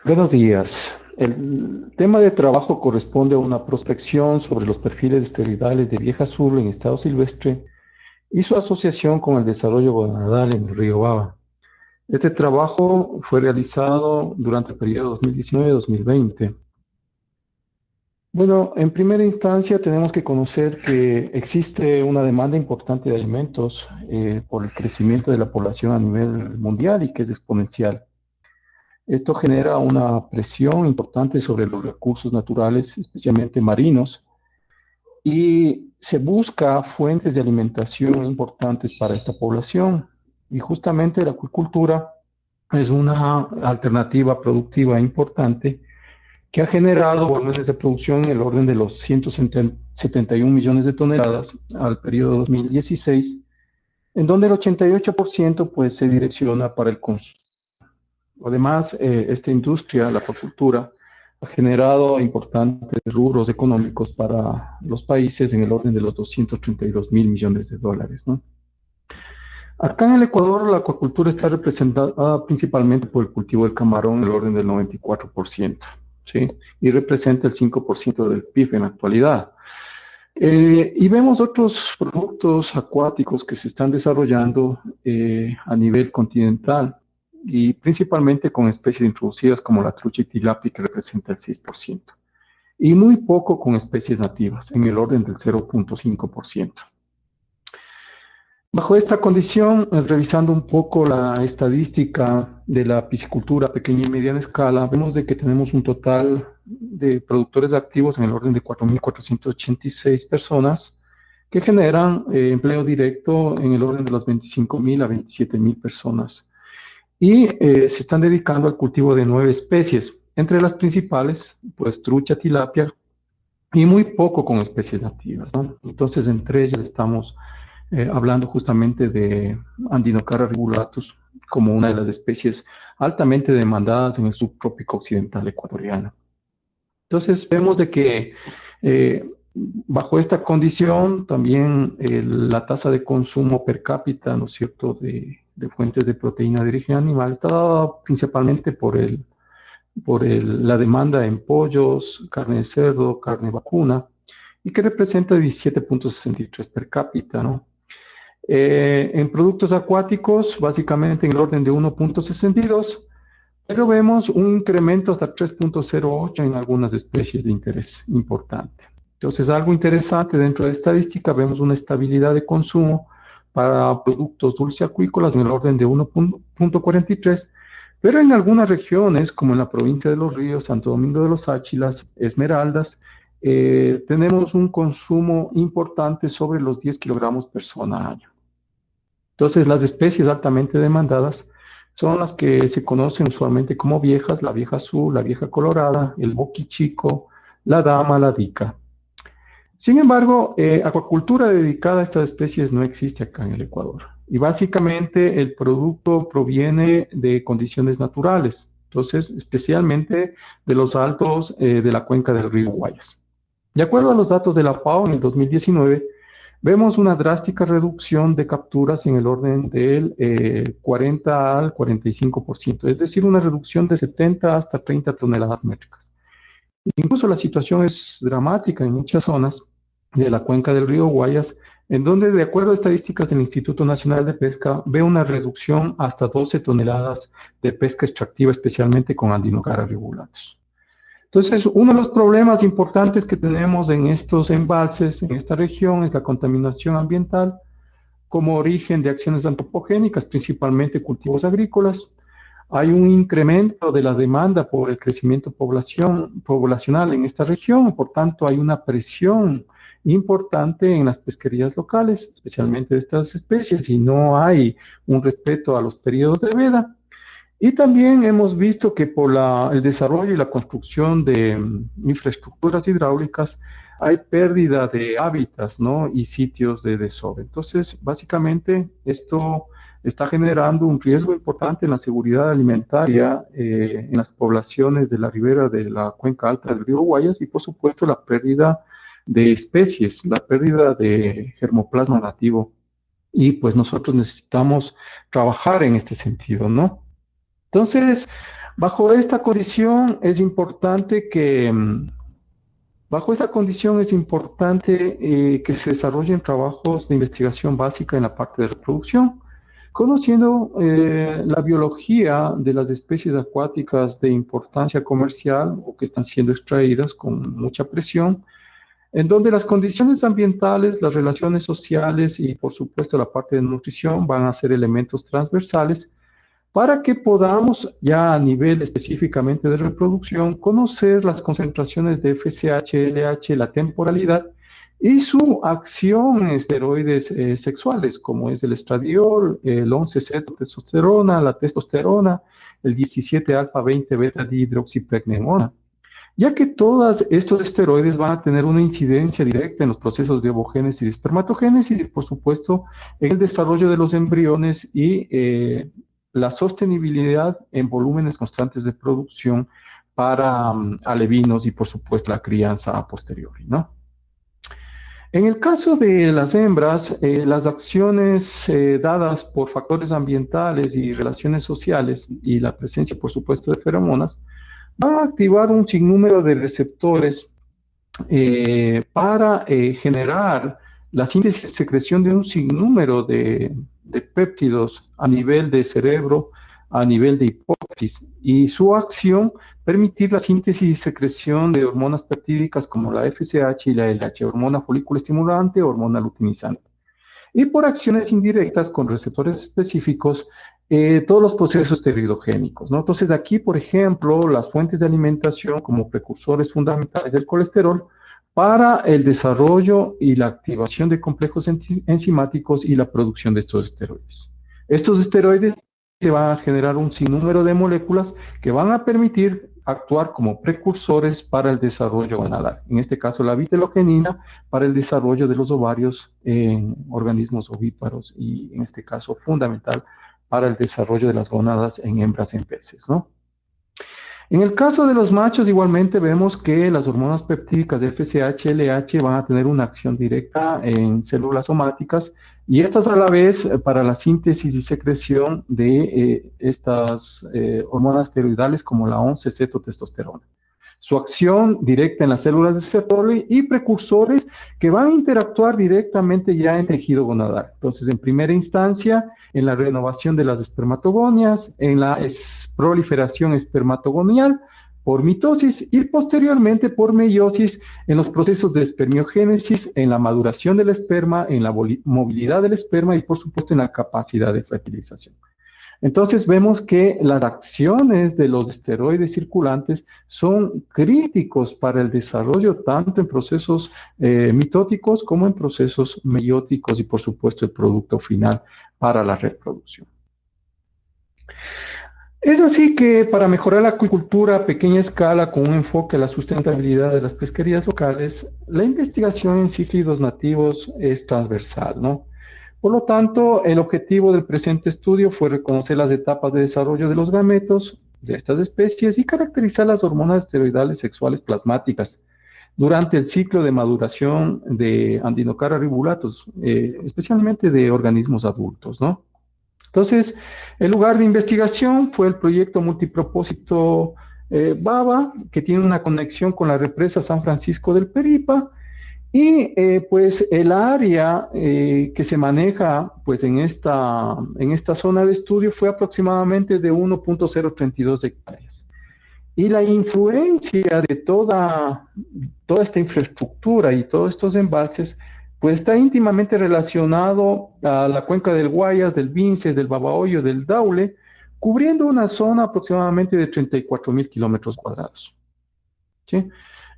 Buenos días. El tema de trabajo corresponde a una prospección sobre los perfiles esteroidales de vieja azul en estado silvestre y su asociación con el desarrollo gonadal en el río Baba. Este trabajo fue realizado durante el periodo 2019-2020. Bueno, en primera instancia tenemos que conocer que existe una demanda importante de alimentos por el crecimiento de la población a nivel mundial y que es exponencial. Esto genera una presión importante sobre los recursos naturales, especialmente marinos, y se busca fuentes de alimentación importantes para esta población. Y justamente la acuicultura es una alternativa productiva importante que ha generado volúmenes de producción en el orden de los 171 millones de toneladas al periodo 2016, en donde el 88% pues, se direcciona para el consumo. Además, esta industria, la acuacultura, ha generado importantes rubros económicos para los países en el orden de los 232 mil millones de dólares, ¿no? Acá en el Ecuador, la acuacultura está representada principalmente por el cultivo del camarón en el orden del 94%, ¿sí? Y representa el 5% del PIB en la actualidad. Y vemos otros productos acuáticos que se están desarrollando a nivel continental y principalmente con especies introducidas como la trucha y tilapia que representa el 6% y muy poco con especies nativas en el orden del 0,5%. Bajo esta condición, revisando un poco la estadística de la piscicultura a pequeña y mediana escala, vemos de que tenemos un total de productores activos en el orden de 4.486 personas que generan empleo directo en el orden de las 25.000 a 27.000 personas. Y se están dedicando al cultivo de 9 especies, entre las principales, pues trucha, tilapia y muy poco con especies nativas, ¿no? Entonces, entre ellas estamos hablando justamente de Andinocara regulatus como una de las especies altamente demandadas en el subtrópico occidental ecuatoriano. Entonces vemos de que bajo esta condición también la tasa de consumo per cápita, ¿no es cierto?, de fuentes de proteína de origen animal está dada principalmente la demanda en pollos, carne de cerdo, carne vacuna, y que representa 17,63 per cápita, ¿no? En productos acuáticos, básicamente en el orden de 1,62, pero vemos un incremento hasta 3,08 en algunas especies de interés importante. Entonces, algo interesante dentro de la estadística, vemos una estabilidad de consumo para productos dulceacuícolas en el orden de 1,43, pero en algunas regiones, como en la provincia de Los Ríos, Santo Domingo de los Áchilas, Esmeraldas, tenemos un consumo importante sobre los 10 kilogramos persona año. Entonces, las especies altamente demandadas son las que se conocen usualmente como viejas, la vieja azul, la vieja colorada, el boquichico, la dama, la dica. Sin embargo, acuacultura dedicada a estas especies no existe acá en el Ecuador. Y básicamente el producto proviene de condiciones naturales, entonces especialmente de los altos de la cuenca del río Guayas. De acuerdo a los datos de la FAO en el 2019, vemos una drástica reducción de capturas en el orden del 40 al 45%, es decir, una reducción de 70 hasta 30 toneladas métricas. Incluso la situación es dramática en muchas zonas de la cuenca del río Guayas, en donde, de acuerdo a estadísticas del Instituto Nacional de Pesca, ve una reducción hasta 12 toneladas de pesca extractiva, especialmente con Andinocara regulatus. Entonces, uno de los problemas importantes que tenemos en estos embalses, en esta región, es la contaminación ambiental como origen de acciones antropogénicas, principalmente cultivos agrícolas. Hay un incremento de la demanda por el crecimiento poblacional en esta región, por tanto hay una presión importante en las pesquerías locales, especialmente de estas especies, y no hay un respeto a los periodos de veda. Y también hemos visto que por el desarrollo y la construcción de infraestructuras hidráulicas hay pérdida de hábitats, ¿no? Y sitios de desove. Entonces, básicamente, esto está generando un riesgo importante en la seguridad alimentaria en las poblaciones de la ribera de la cuenca alta del río Guayas y, por supuesto, la pérdida de especies, la pérdida de germoplasma nativo. Y pues nosotros necesitamos trabajar en este sentido, ¿no? Entonces, Bajo esta condición es importante que, bajo esta condición es importante que se desarrollen trabajos de investigación básica en la parte de reproducción, conociendo la biología de las especies acuáticas de importancia comercial o que están siendo extraídas con mucha presión, en donde las condiciones ambientales, las relaciones sociales y por supuesto la parte de nutrición van a ser elementos transversales para que podamos ya a nivel específicamente de reproducción conocer las concentraciones de FSH, LH, la temporalidad y su acción en esteroides sexuales, como es el estradiol, el 11-ceto-testosterona, la testosterona, el 17-alfa-20-beta-dihidroxipregnenolona, ya que todos estos esteroides van a tener una incidencia directa en los procesos de ovogénesis y espermatogénesis y, por supuesto, en el desarrollo de los embriones y la sostenibilidad en volúmenes constantes de producción para alevinos y, por supuesto, la crianza a posteriori, ¿no? En el caso de las hembras, las acciones dadas por factores ambientales y relaciones sociales y la presencia, por supuesto, de feromonas, van a activar un sinnúmero de receptores para generar la síntesis y secreción de un sinnúmero de péptidos a nivel de cerebro, a nivel de hipófisis, y su acción permitir la síntesis y secreción de hormonas peptídicas como la FSH y la LH, hormona folículo estimulante, hormona luteinizante. Y por acciones indirectas con receptores específicos, todos los procesos esteroidogénicos, ¿no? Entonces aquí, por ejemplo, las fuentes de alimentación como precursores fundamentales del colesterol para el desarrollo y la activación de complejos enzimáticos y la producción de estos esteroides. Estos esteroides se van a generar un sinnúmero de moléculas que van a permitir actuar como precursores para el desarrollo gonadal. En este caso, la vitelogenina para el desarrollo de los ovarios en organismos ovíparos y, en este caso, fundamental para el desarrollo de las gónadas en hembras en peces, ¿no? En el caso de los machos, igualmente vemos que las hormonas peptídicas de FSH, LH van a tener una acción directa en células somáticas y estas a la vez para la síntesis y secreción de estas hormonas esteroidales como la 11-cetotestosterona. Su acción directa en las células de Sertoli y precursores que van a interactuar directamente ya en tejido gonadal. Entonces, en primera instancia, en la renovación de las espermatogonias, en la proliferación espermatogonial por mitosis y posteriormente por meiosis en los procesos de espermiogénesis, en la maduración del esperma, en la movilidad del esperma y, por supuesto, en la capacidad de fertilización. Entonces vemos que las acciones de los esteroides circulantes son críticos para el desarrollo tanto en procesos mitóticos como en procesos meióticos y por supuesto el producto final para la reproducción. Es así que para mejorar la acuicultura a pequeña escala con un enfoque a la sustentabilidad de las pesquerías locales, la investigación en cíclidos nativos es transversal, ¿no? Por lo tanto, el objetivo del presente estudio fue reconocer las etapas de desarrollo de los gametos de estas especies y caracterizar las hormonas esteroidales sexuales plasmáticas durante el ciclo de maduración de Andinocara ribulatus, especialmente de organismos adultos, ¿no? Entonces, el lugar de investigación fue el proyecto multipropósito BABA, que tiene una conexión con la represa San Francisco del Peripa, y pues el área que se maneja pues en esta zona de estudio fue aproximadamente de 1.032 hectáreas. Y la influencia de toda esta infraestructura y todos estos embalses pues está íntimamente relacionado a la cuenca del Guayas, del Vinces, del Babahoyo, del Daule, cubriendo una zona aproximadamente de 34.000 kilómetros cuadrados. ¿Sí?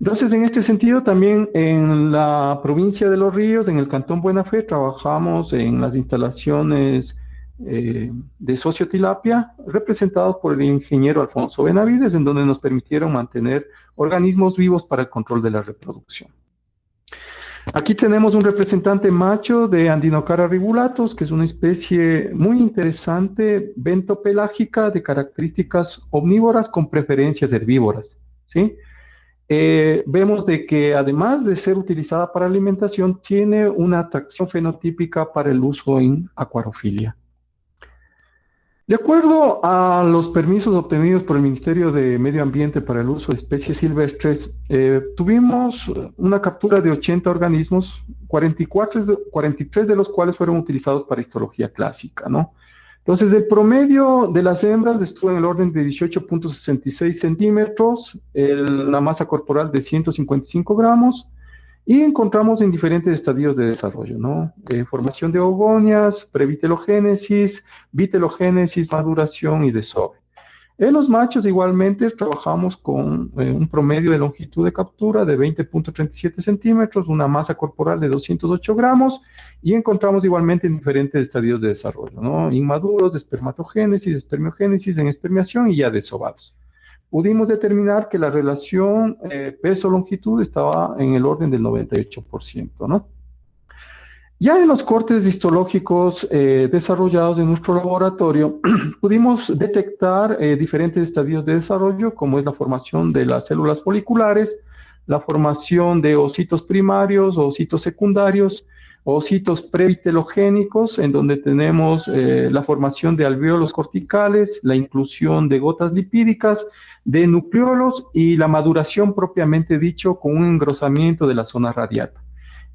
Entonces, en este sentido, también en la provincia de Los Ríos, en el Cantón Buena Fe, trabajamos en las instalaciones de sociotilapia, representados por el ingeniero Alfonso Benavides, en donde nos permitieron mantener organismos vivos para el control de la reproducción. Aquí tenemos un representante macho de Andinocara ribulatus, que es una especie muy interesante, bentopelágica, de características omnívoras con preferencias herbívoras, ¿sí? Vemos de que además de ser utilizada para alimentación, tiene una atracción fenotípica para el uso en acuariofilia. De acuerdo a los permisos obtenidos por el Ministerio de Medio Ambiente para el uso de especies silvestres, tuvimos una captura de 80 organismos, 43 de los cuales fueron utilizados para histología clásica, ¿no? Entonces, el promedio de las hembras estuvo en el orden de 18,66 centímetros, la masa corporal de 155 gramos, y encontramos en diferentes estadios de desarrollo, ¿no? Formación de ogonias, previtelogénesis, vitelogénesis, maduración y desove. En los machos igualmente trabajamos con un promedio de longitud de captura de 20,37 centímetros, una masa corporal de 208 gramos y encontramos igualmente en diferentes estadios de desarrollo, ¿no? Inmaduros, de espermatogénesis, espermiogénesis, en espermiación y ya desovados. Pudimos determinar que la relación peso-longitud estaba en el orden del 98%, ¿no? Ya en los cortes histológicos desarrollados en nuestro laboratorio, pudimos detectar diferentes estadios de desarrollo, como es la formación de las células foliculares, la formación de ocitos primarios, ocitos secundarios, ocitos previtelogénicos, en donde tenemos la formación de alvéolos corticales, la inclusión de gotas lipídicas, de nucleolos y la maduración propiamente dicho con un engrosamiento de la zona radiata.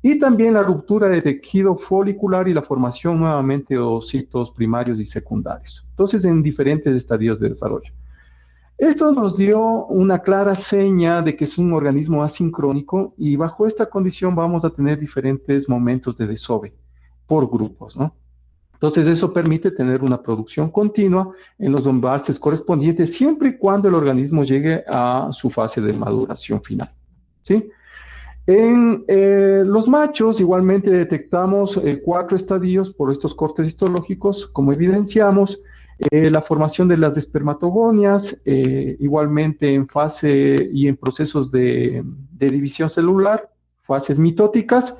Y también la ruptura de tejido folicular y la formación nuevamente de ocitos primarios y secundarios. Entonces, en diferentes estadios de desarrollo. Esto nos dio una clara seña de que es un organismo asincrónico y bajo esta condición vamos a tener diferentes momentos de desove por grupos, ¿no? Entonces, eso permite tener una producción continua en los embalses correspondientes siempre y cuando el organismo llegue a su fase de maduración final, ¿sí? En los machos igualmente detectamos 4 estadios por estos cortes histológicos, como evidenciamos, la formación de las espermatogonias, igualmente en fase y en procesos de división celular, fases mitóticas,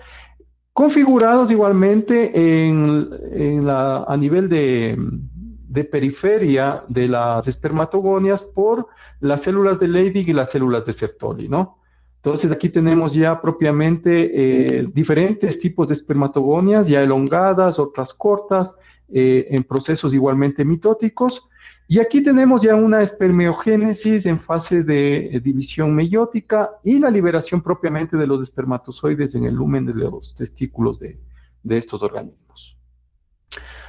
configurados igualmente a nivel de periferia de las espermatogonias por las células de Leydig y las células de Sertoli, ¿no? Entonces aquí tenemos ya propiamente diferentes tipos de espermatogonias, ya elongadas, otras cortas, en procesos igualmente mitóticos. Y aquí tenemos ya una espermiogénesis en fase de división meiótica y la liberación propiamente de los espermatozoides en el lumen de los testículos de estos organismos.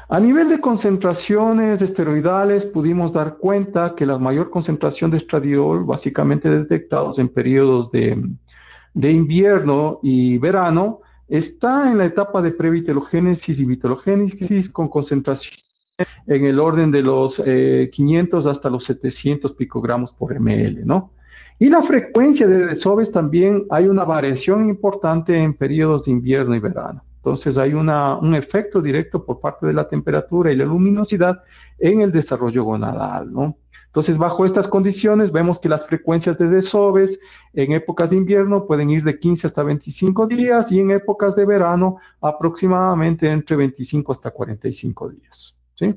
A nivel de concentraciones esteroidales, pudimos dar cuenta que la mayor concentración de estradiol, básicamente detectados en periodos de invierno y verano, está en la etapa de previtelogénesis y vitelogénesis con concentración en el orden de los 500 hasta los 700 picogramos por ml, ¿no? Y la frecuencia de desoves también hay una variación importante en periodos de invierno y verano. Entonces hay un efecto directo por parte de la temperatura y la luminosidad en el desarrollo gonadal, ¿no? Entonces, bajo estas condiciones, vemos que las frecuencias de desoves en épocas de invierno pueden ir de 15 hasta 25 días y en épocas de verano aproximadamente entre 25 hasta 45 días, ¿sí?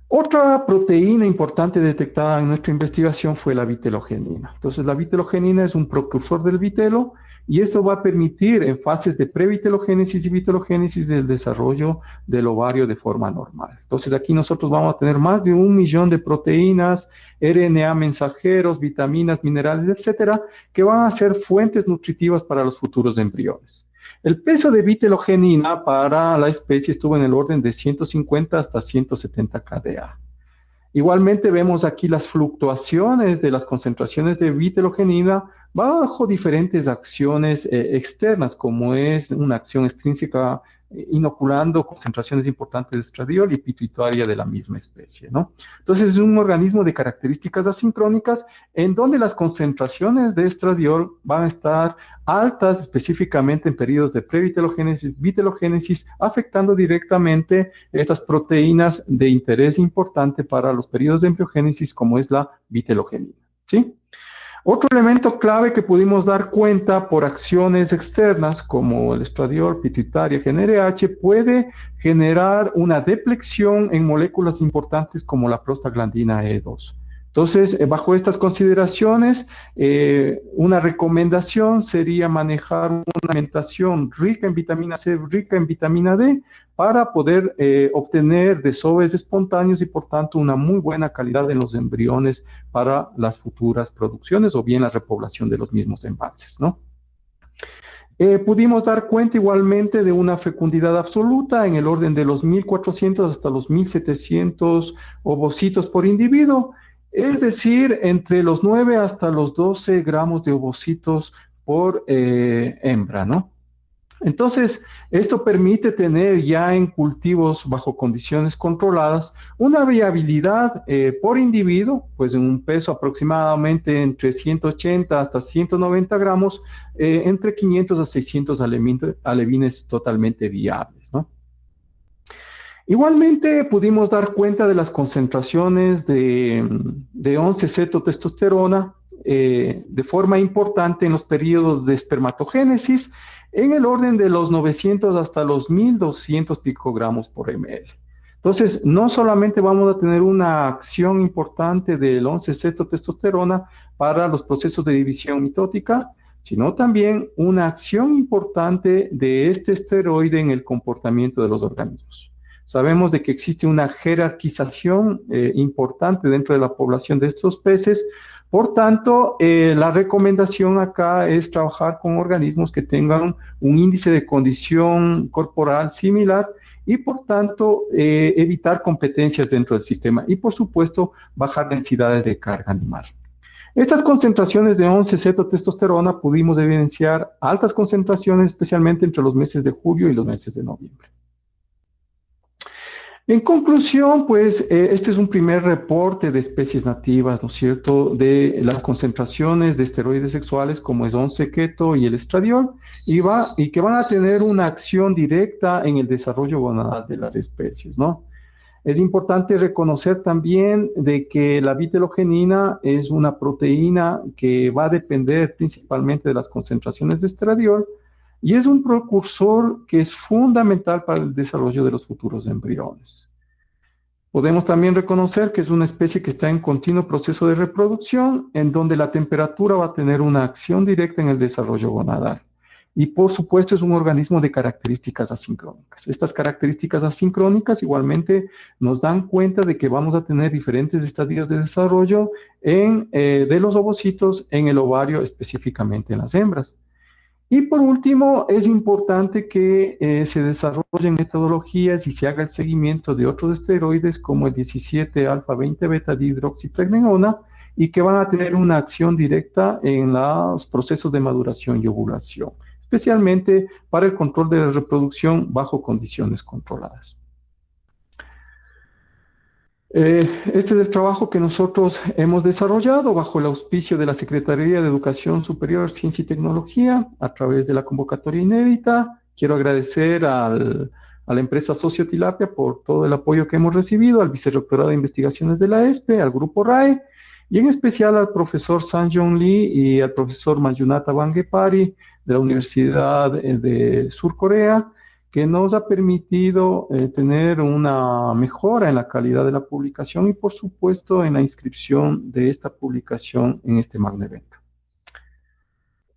Otra proteína importante detectada en nuestra investigación fue la vitelogenina. Entonces, la vitelogenina es un precursor del vitelo y eso va a permitir en fases de previtelogénesis y vitelogénesis el desarrollo del ovario de forma normal. Entonces, aquí nosotros vamos a tener más de 1 millón de proteínas, RNA mensajeros, vitaminas, minerales, etcétera, que van a ser fuentes nutritivas para los futuros embriones. El peso de vitelogenina para la especie estuvo en el orden de 150 hasta 170 kDa. Igualmente vemos aquí las fluctuaciones de las concentraciones de vitelogenina bajo diferentes acciones externas, como es una acción extrínseca inoculando concentraciones importantes de estradiol y pituitaria de la misma especie, ¿no? Entonces es un organismo de características asincrónicas en donde las concentraciones de estradiol van a estar altas específicamente en periodos de previtelogénesis, vitelogénesis, afectando directamente estas proteínas de interés importante para los periodos de embriogénesis como es la vitelogenina, ¿sí? Otro elemento clave que pudimos dar cuenta por acciones externas como el estradiol, pituitaria, GnRH, puede generar una deplexión en moléculas importantes como la prostaglandina E2. Entonces, bajo estas consideraciones, una recomendación sería manejar una alimentación rica en vitamina C, rica en vitamina D, para poder obtener desovos espontáneos y, por tanto, una muy buena calidad en los embriones para las futuras producciones o bien la repoblación de los mismos embalses, ¿no? Pudimos dar cuenta igualmente de una fecundidad absoluta en el orden de los 1.400 hasta los 1.700 ovocitos por individuo, es decir, entre los 9 hasta los 12 gramos de ovocitos por hembra, ¿no? Entonces, esto permite tener ya en cultivos bajo condiciones controladas una viabilidad por individuo, pues en un peso aproximadamente entre 180 hasta 190 gramos, entre 500 a 600 alevines totalmente viables, ¿no? Igualmente pudimos dar cuenta de las concentraciones de 11-cetotestosterona de forma importante en los periodos de espermatogénesis, en el orden de los 900 hasta los 1.200 picogramos por ml. Entonces, no solamente vamos a tener una acción importante del 11-cetotestosterona para los procesos de división mitótica, sino también una acción importante de este esteroide en el comportamiento de los organismos. Sabemos de que existe una jerarquización importante dentro de la población de estos peces. Por tanto, la recomendación acá es trabajar con organismos que tengan un índice de condición corporal similar y, por tanto, evitar competencias dentro del sistema y, por supuesto, bajar densidades de carga animal. Estas concentraciones de 11-cetotestosterona pudimos evidenciar altas concentraciones, especialmente entre los meses de julio y los meses de noviembre. En conclusión, pues este es un primer reporte de especies nativas, ¿no es cierto?, de las concentraciones de esteroides sexuales como es 11-keto y el estradiol, y que van a tener una acción directa en el desarrollo gonadal de las especies, ¿no? Es importante reconocer también de que la vitelogenina es una proteína que va a depender principalmente de las concentraciones de estradiol, y es un precursor que es fundamental para el desarrollo de los futuros embriones. Podemos también reconocer que es una especie que está en continuo proceso de reproducción, en donde la temperatura va a tener una acción directa en el desarrollo gonadal. Y por supuesto es un organismo de características asincrónicas. Estas características asincrónicas igualmente nos dan cuenta de que vamos a tener diferentes estadios de desarrollo de los ovocitos en el ovario, específicamente en las hembras. Y por último, es importante que se desarrollen metodologías y se haga el seguimiento de otros esteroides como el 17-alfa-20-beta-dihidroxipregnenolona y que van a tener una acción directa en los procesos de maduración y ovulación, especialmente para el control de la reproducción bajo condiciones controladas. Este es el trabajo que nosotros hemos desarrollado bajo el auspicio de la Secretaría de Educación Superior, Ciencia y Tecnología a través de la convocatoria inédita. Quiero agradecer a la empresa Sociotilapia por todo el apoyo que hemos recibido, al Vicerrectorado de Investigaciones de la ESPE, al Grupo RAE, y en especial al profesor Sang-Jong Lee y al profesor Manjunatha Bangepari de la Universidad de Sur Corea, que nos ha permitido tener una mejora en la calidad de la publicación y, por supuesto, en la inscripción de esta publicación en este magno evento.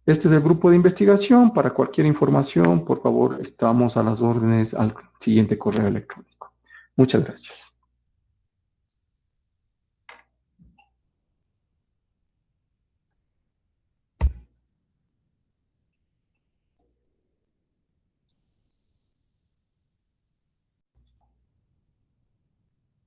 Este es el grupo de investigación. Para cualquier información, por favor, estamos a las órdenes al siguiente correo electrónico. Muchas gracias.